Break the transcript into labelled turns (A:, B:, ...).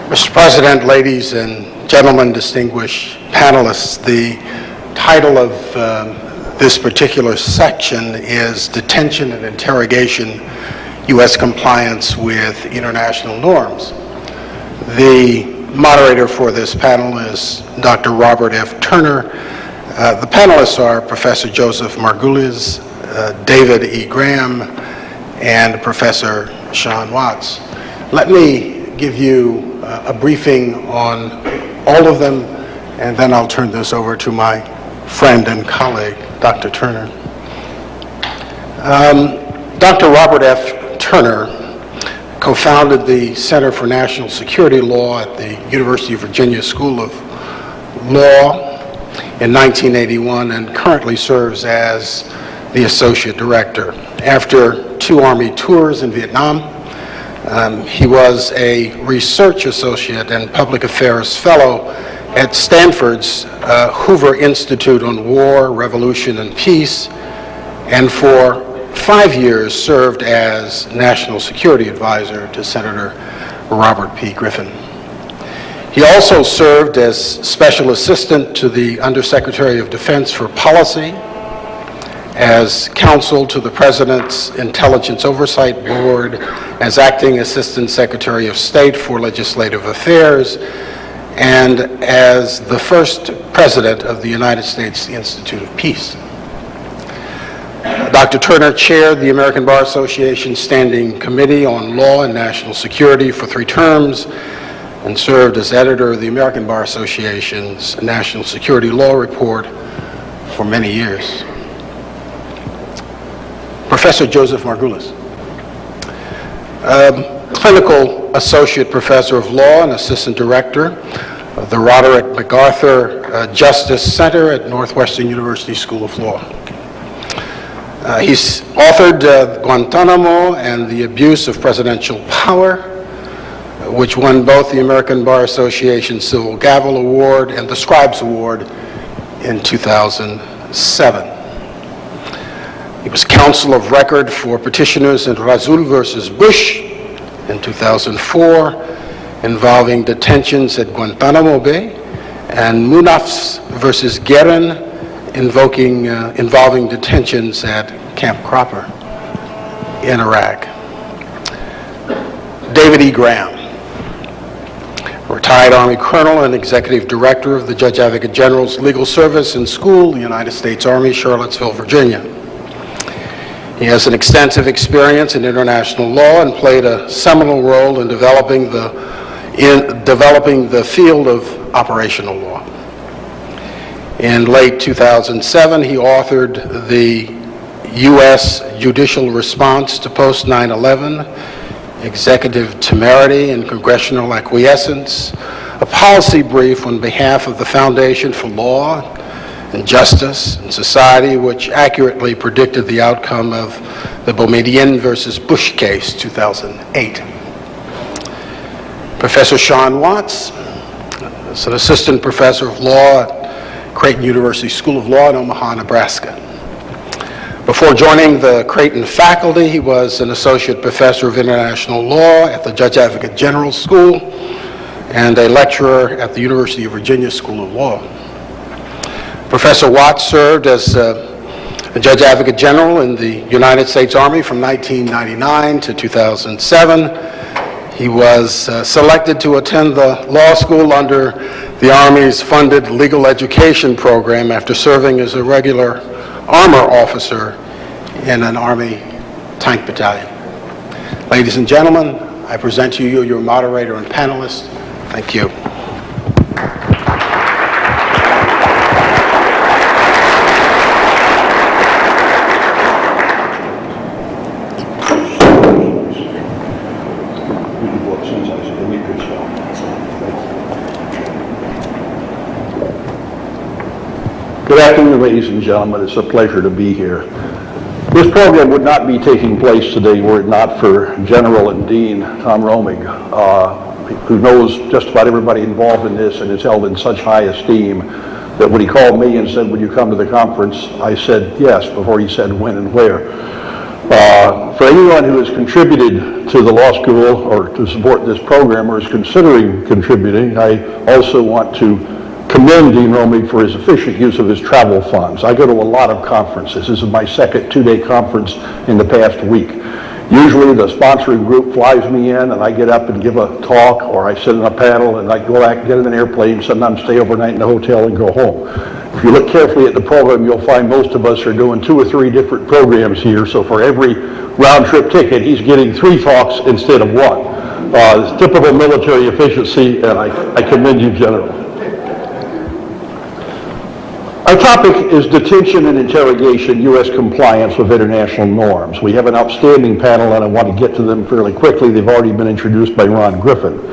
A: Mr. President, ladies and gentlemen, distinguished panelists, the title of this particular section is Detention and Interrogation, U.S. Compliance with International Norms. The moderator for this panel is Dr. Robert F. Turner. The panelists are Professor Joseph Margulies, David E. Graham, and Professor Sean Watts. Let me give you a briefing on all of them, and then I'll turn this over to my friend and colleague, Dr. Turner. Dr. Robert F. Turner co-founded the Center for National Security Law at the University of Virginia School of Law in 1981 and currently serves as the Associate Director. After 2 Army tours in Vietnam, he was a research associate and public affairs fellow at Stanford's Hoover Institute on War, Revolution, and Peace, and for 5 years served as National Security Advisor to Senator Robert P. Griffin. He also served as Special Assistant to the Undersecretary of Defense for Policy, as counsel to the President's Intelligence Oversight Board, as Acting Assistant Secretary of State for Legislative Affairs, and as the first President of the United States Institute of Peace. Dr. Turner chaired the American Bar Association Standing Committee on Law and National Security for 3 terms and served as editor of the American Bar Association's National Security Law Report for many years. Professor Joseph Margulies, clinical associate professor of law and assistant director of the Roderick MacArthur Justice Center at Northwestern University School of Law. He's authored Guantanamo and the Abuse of Presidential Power, which won both the American Bar Association Civil Gavel Award and the Scribes Award in 2007. He was counsel of record for petitioners in Rasul versus Bush in 2004, involving detentions at Guantanamo Bay, and Munafs versus Guerin, involving detentions at Camp Cropper in Iraq. David E. Graham, retired Army Colonel and Executive Director of the Judge Advocate General's Legal Service and School, United States Army, Charlottesville, Virginia. He has an extensive experience in international law and played a seminal role in developing the field of operational law. In late 2007, he authored the U.S. Judicial Response to Post-9/11, Executive Temerity and Congressional Acquiescence, a policy brief on behalf of the Foundation for Law and Justice and Society, which accurately predicted the outcome of the Boumediene versus Bush case, 2008. Professor Sean Watts is an assistant professor of law at Creighton University School of Law in Omaha, Nebraska. Before joining the Creighton faculty, he was an associate professor of international law at the Judge Advocate General School and a lecturer at the University of Virginia School of Law. Professor Watts served as a Judge Advocate General in the United States Army from 1999 to 2007. He was selected to attend the law school under the Army's funded legal education program after serving as a regular armor officer in an Army tank battalion. Ladies and gentlemen, I present to you your moderator and panelists. Thank you.
B: Good afternoon, ladies and gentlemen. It's a pleasure to be here. This program would not be taking place today were it not for General and Dean Tom Romig, who knows just about everybody involved in this and is held in such high esteem that when he called me and said, "Would you come to the conference?" I said yes before he said when and where. For anyone who has contributed to the law school or to support this program or is considering contributing, I also want to commend Dean Romig for his efficient use of his travel funds. I go to a lot of conferences. This is my second two-day conference in the past week. Usually the sponsoring group flies me in and I get up and give a talk, or I sit in a panel and I go back, get in an airplane, sometimes stay overnight in a hotel and go home. If you look carefully at the program, you'll find most of us are doing 2 or 3 different programs here, so for every round-trip ticket, he's getting 3 talks instead of 1. It's typical military efficiency, and I commend you, General. Our topic is detention and interrogation, U.S. compliance with international norms. We have an outstanding panel, and I want to get to them fairly quickly. They've already been introduced by Ron Griffin.